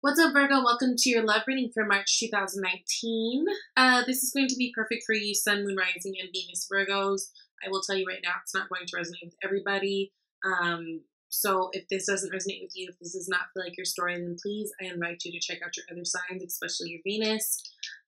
What's up, Virgo? Welcome to your love reading for March 2019. This is going to be perfect for you, Sun, Moon, Rising, and Venus Virgos. I will tell you right now, it's not going to resonate with everybody. So if this doesn't resonate with you, if this does not feel like your story, then please, I invite you to check out your other signs, especially your Venus.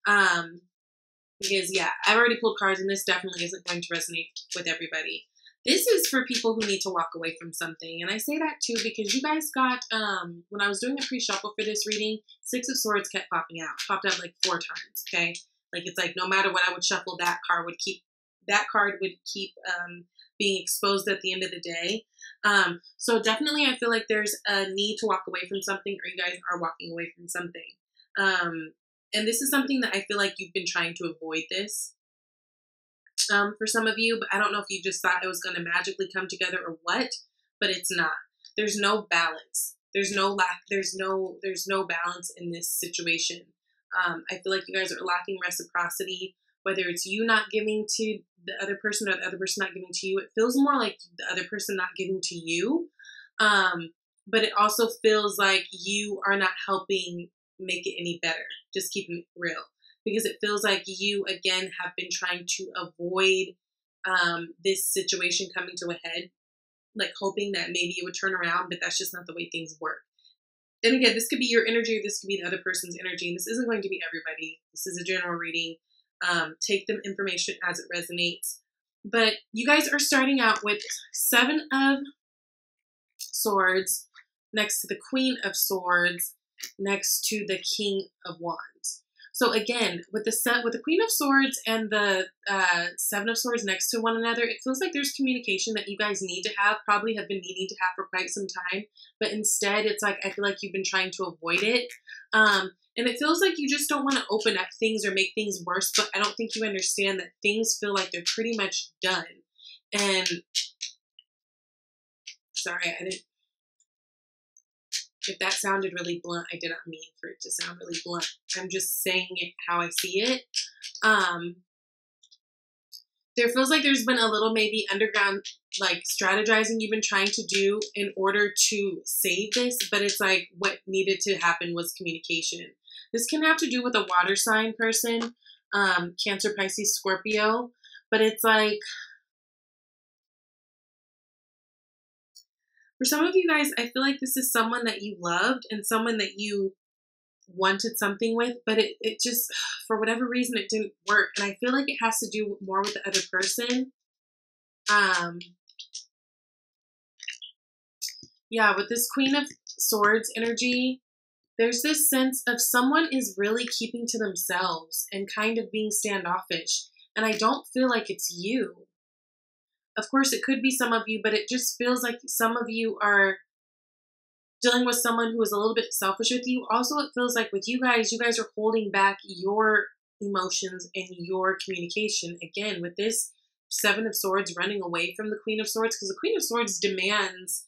Because, yeah, I've already pulled cards, and this definitely isn't going to resonate with everybody. This is for people who need to walk away from something. And I say that too because you guys got, when I was doing a pre-shuffle for this reading, Six of Swords kept popping out. Popped out like 4 times, okay? Like, it's like no matter what I would shuffle, that card would keep being exposed at the end of the day. So definitely I feel like there's a need to walk away from something, or you guys are walking away from something. And this is something that I feel like you've been trying to avoid this. For some of you, but I don't know if you just thought it was going to magically come together or what, but it's not. There's no balance. There's no balance in this situation. I feel like you guys are lacking reciprocity, whether it's you not giving to the other person or the other person not giving to you. It feels more like the other person not giving to you. But it also feels like you are not helping make it any better. Just keeping it real. Because it feels like you, again, have been trying to avoid this situation coming to a head, like hoping that maybe it would turn around, but that's just not the way things work. And again, this could be your energy or this could be the other person's energy. And this isn't going to be everybody. This is a general reading. Take the information as it resonates. But you guys are starting out with 7 of Swords next to the Queen of Swords next to the King of Wands. So again, with the Queen of Swords and the 7 of Swords next to one another, it feels like there's communication that you guys need to have, probably have been needing to have for quite some time. But instead, it's like I feel like you've been trying to avoid it. And it feels like you just don't want to open up things or make things worse. But I don't think you understand that things feel like they're pretty much done. And sorry, I didn't. If that sounded really blunt, I did not mean for it to sound really blunt. I'm just saying it how I see it. There feels like there's been a little maybe underground like strategizing you've been trying to do in order to save this, but it's like what needed to happen was communication. This can have to do with a water sign person, Cancer, Pisces, Scorpio, but it's like, for some of you guys, I feel like this is someone that you loved and someone that you wanted something with, but it just, for whatever reason, it didn't work. And I feel like it has to do more with the other person. Yeah, with this Queen of Swords energy, there's this sense of someone is really keeping to themselves and kind of being standoffish. And I don't feel like it's you. Of course, it could be some of you, but it just feels like some of you are dealing with someone who is a little bit selfish with you. Also, it feels like with you guys are holding back your emotions and your communication. Again, with this 7 of Swords running away from the Queen of Swords, because the Queen of Swords demands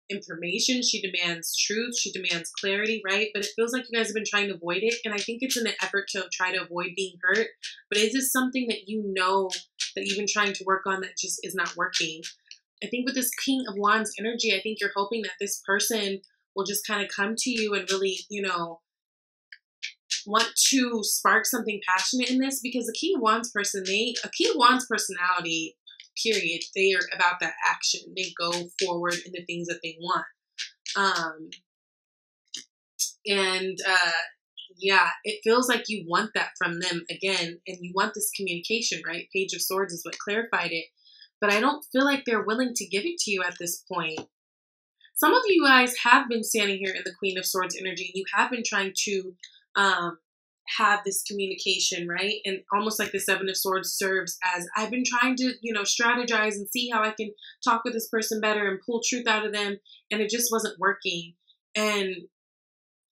information. She demands truth. She demands clarity, right? But it feels like you guys have been trying to avoid it. And I think it's in an effort to try to avoid being hurt. But is this something that you know that you've been trying to work on that just is not working? I think with this King of Wands energy, I think you're hoping that this person will just kind of come to you and really, you know, want to spark something passionate in this, because the King of Wands person, a King of Wands personality, period, they are about that action. They go forward in the things that they want. Yeah, it feels like you want that from them again, and you want this communication, right? Page of Swords is what clarified it. But I don't feel like they're willing to give it to you at this point. Some of you guys have been standing here in the Queen of Swords energy, and you have been trying to have this communication, right? And almost like the 7 of Swords serves as, I've been trying to, you know, strategize and see how I can talk with this person better and pull truth out of them, and it just wasn't working. And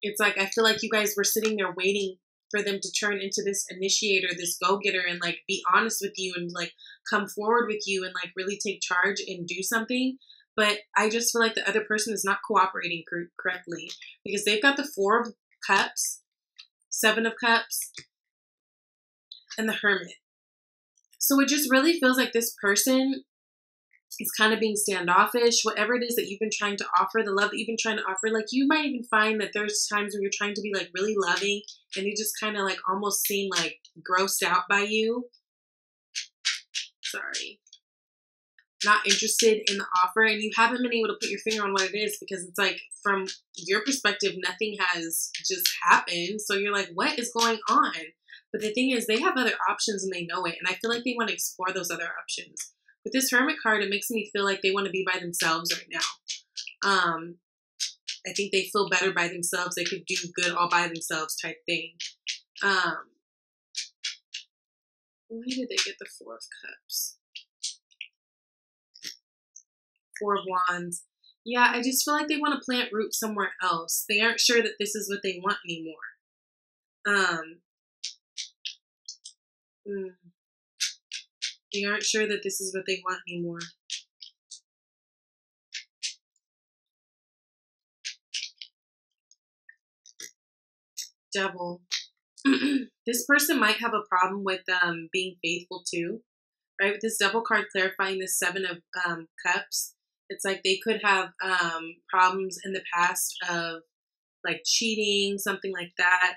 it's like, I feel like you guys were sitting there waiting for them to turn into this initiator, this go-getter, and like be honest with you and like come forward with you and like really take charge and do something. But I just feel like the other person is not cooperating correctly, because they've got the 4 of Cups, 7 of Cups, and the Hermit. So it just really feels like this person It's kind of being standoffish, whatever it is that you've been trying to offer, the love that you've been trying to offer. Like, you might even find that there's times where you're trying to be like really loving and you just kind of like almost seem like grossed out by you. Sorry. Not interested in the offer, and you haven't been able to put your finger on what it is, because it's like, from your perspective, nothing has just happened. So you're like, what is going on? But the thing is, they have other options and they know it. And I feel like they want to explore those other options. With this Hermit card, it makes me feel like they want to be by themselves right now. I think they feel better by themselves. They could do good all by themselves type thing. Why did they get the Four of Cups? Four of Wands. Yeah, I just feel like they want to plant roots somewhere else. They aren't sure that this is what they want anymore. They aren't sure that this is what they want anymore. Devil. This person might have a problem with being faithful too, right? With this Devil card clarifying this Seven of Cups, it's like they could have problems in the past of like cheating, something like that.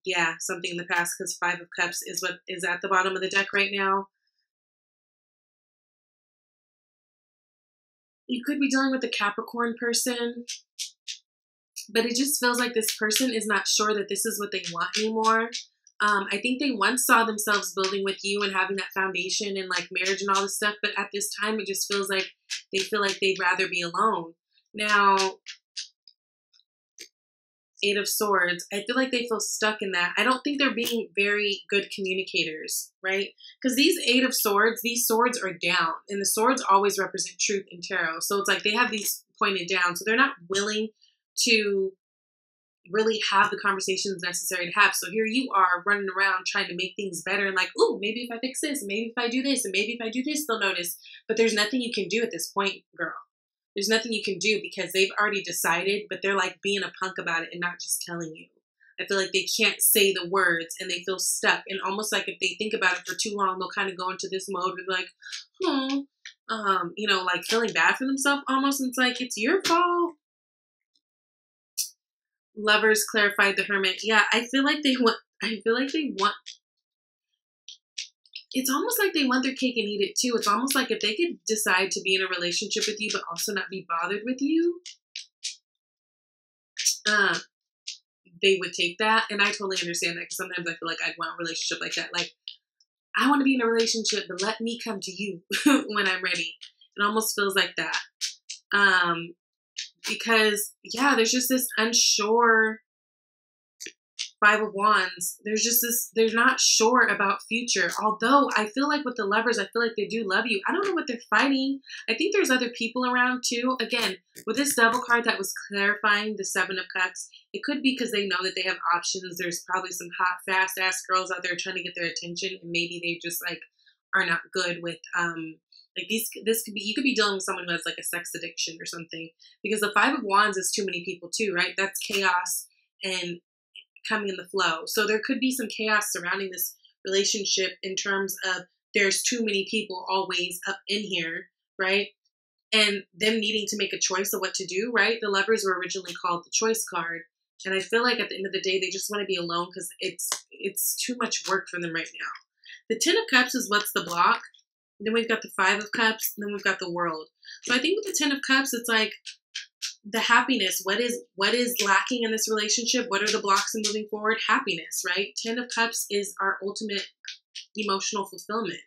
Yeah, something in the past, because Five of Cups is what is at the bottom of the deck right now. You could be dealing with a Capricorn person, but it just feels like this person is not sure that this is what they want anymore. I think they once saw themselves building with you and having that foundation and like marriage and all this stuff, but at this time it just feels like they feel like they'd rather be alone. Now, Eight of Swords, I feel like they feel stuck in that. I don't think they're being very good communicators, right? Because these Eight of Swords, these swords are down, and the swords always represent truth in tarot. So it's like they have these pointed down, so they're not willing to really have the conversations necessary to have. So here you are running around trying to make things better and like, ooh, maybe if I fix this, maybe if I do this, and maybe if I do this, they'll notice. But there's nothing you can do at this point, girl. There's nothing you can do because they've already decided, but they're like being a punk about it and not just telling you. I feel like they can't say the words and they feel stuck. And almost like if they think about it for too long, they'll kind of go into this mode of like, you know, like feeling bad for themselves almost. And it's like, it's your fault. Lovers clarified the Hermit. Yeah, I feel like they want, it's almost like they want their cake and eat it too. It's almost like if they could decide to be in a relationship with you, but also not be bothered with you, they would take that. And I totally understand that, because sometimes I feel like I'd want a relationship like that. Like, I want to be in a relationship, but let me come to you when I'm ready. It almost feels like that. Because, yeah, there's just this unsure Five of Wands. There's just this, they're not sure about future. Although I feel like with the Lovers, I feel like they do love you. I don't know what they're fighting. I think there's other people around too. Again, with this Devil card that was clarifying the Seven of Cups, it could be because they know that they have options. There's probably some hot, fast ass girls out there trying to get their attention, and maybe they just like are not good with like this could be, you could be dealing with someone who has like a sex addiction or something, because the Five of Wands is too many people too, right? That's chaos and coming in the flow. So there could be some chaos surrounding this relationship in terms of there's too many people always up in here, right? And them needing to make a choice of what to do, right? The Lovers were originally called the choice card. And I feel like at the end of the day, they just want to be alone because it's too much work for them right now. The Ten of Cups is what's the block. Then we've got the Five of Cups, and then we've got the World. So I think with the Ten of Cups, it's like the happiness. What is lacking in this relationship? What are the blocks in moving forward? Happiness, right? Ten of Cups is our ultimate emotional fulfillment.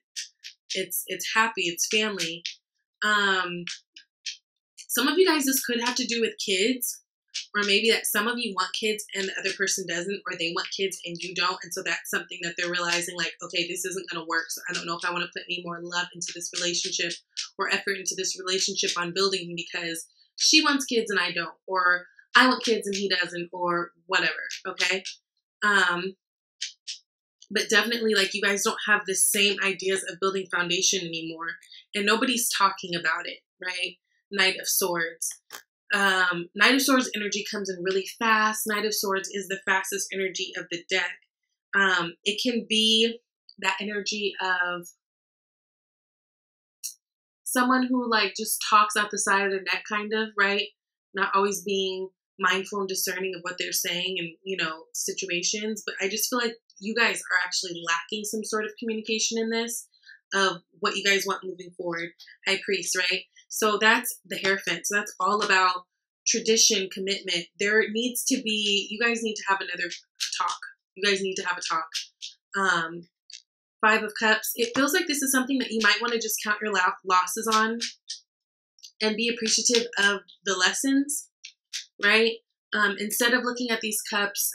It's happy. It's family. Some of you guys, this could have to do with kids, or maybe that some of you want kids and the other person doesn't, or they want kids and you don't. And so that's something that they're realizing, like, okay, this isn't going to work. So I don't know if I want to put any more love into this relationship or effort into this relationship on building, because she wants kids and I don't, or I want kids and he doesn't, or whatever. Okay. But definitely, like, you guys don't have the same ideas of building foundation anymore, and nobody's talking about it, right? Knight of Swords. Knight of Swords energy comes in really fast. Knight of Swords is the fastest energy of the deck. It can be that energy of someone who like just talks out the side of their neck, kind of, right? Not always being mindful and discerning of what they're saying and, you know, situations. But I just feel like you guys are actually lacking some sort of communication in this of what you guys want moving forward. High Priest, right? So that's the Hierophant. So that's all about tradition, commitment. There needs to be, you guys need to have another talk. You guys need to have a talk. Five of Cups. It feels like this is something that you might want to just count your losses on and be appreciative of the lessons, right? Instead of looking at these cups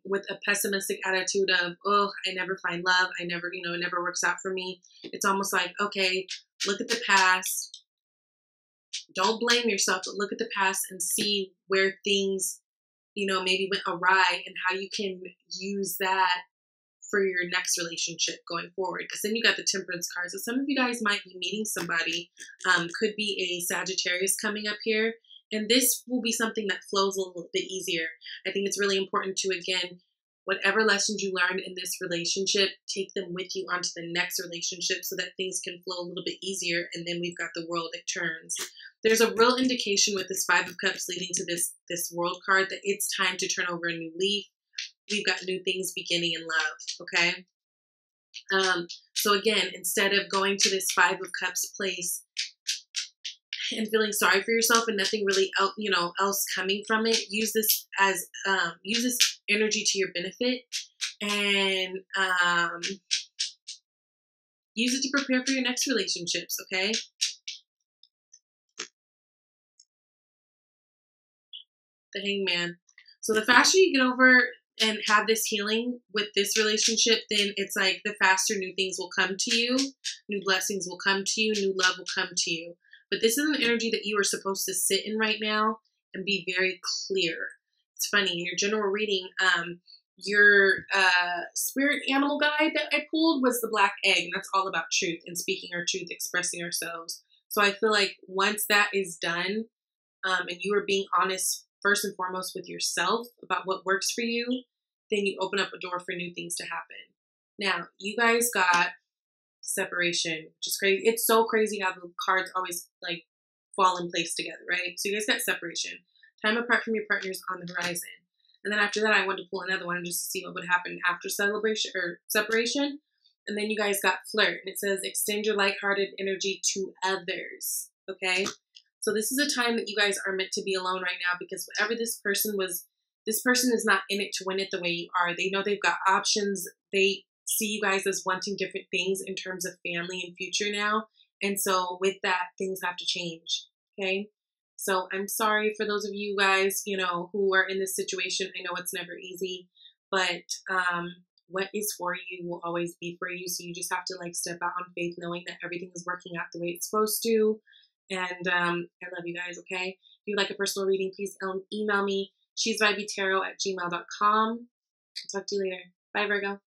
with a pessimistic attitude of, oh, I never find love, I never, you know, it never works out for me. It's almost like, okay, look at the past. Don't blame yourself, but look at the past and see where things, you know, maybe went awry and how you can use that for your next relationship going forward. Because then you got the Temperance card. So some of you guys might be meeting somebody. Could be a Sagittarius coming up here. And this will be something that flows a little bit easier. I think it's really important to, again, whatever lessons you learned in this relationship, take them with you onto the next relationship so that things can flow a little bit easier. And then we've got the World, it turns. There's a real indication with this Five of Cups leading to this World card that it's time to turn over a new leaf. We've got new things beginning in love, okay? So again, instead of going to this Five of Cups place and feeling sorry for yourself and nothing really else, you know, else coming from it, use this as use this energy to your benefit and use it to prepare for your next relationships, okay? The Hangman. So the faster you get over and have this healing with this relationship, then it's like the faster new things will come to you, new blessings will come to you, new love will come to you. But this is an energy that you are supposed to sit in right now and be very clear. It's funny, in your general reading, your spirit animal guide that I pulled was the Black Egg, and that's all about truth and speaking our truth, expressing ourselves. So I feel like once that is done, and you are being honest first and foremost with yourself about what works for you, then you open up a door for new things to happen. Now, you guys got separation, which is crazy. It's so crazy how the cards always like fall in place together, right? So you guys got separation. Time apart from your partners on the horizon. And then after that, I wanted to pull another one just to see what would happen after celebration or separation. And then you guys got flirt. And it says, extend your lighthearted energy to others. Okay? So this is a time that you guys are meant to be alone right now, because whatever this person is not in it to win it the way you are. They know they've got options. They see you guys as wanting different things in terms of family and future now. And so with that, things have to change. Okay? So I'm sorry for those of you guys, you know, who are in this situation. I know it's never easy, but what is for you will always be for you. So you just have to like step out on faith, knowing that everything is working out the way it's supposed to. And I love you guys, okay? If you'd like a personal reading, please email me, shesvibeytarot@gmail.com. I'll talk to you later. Bye, Virgo.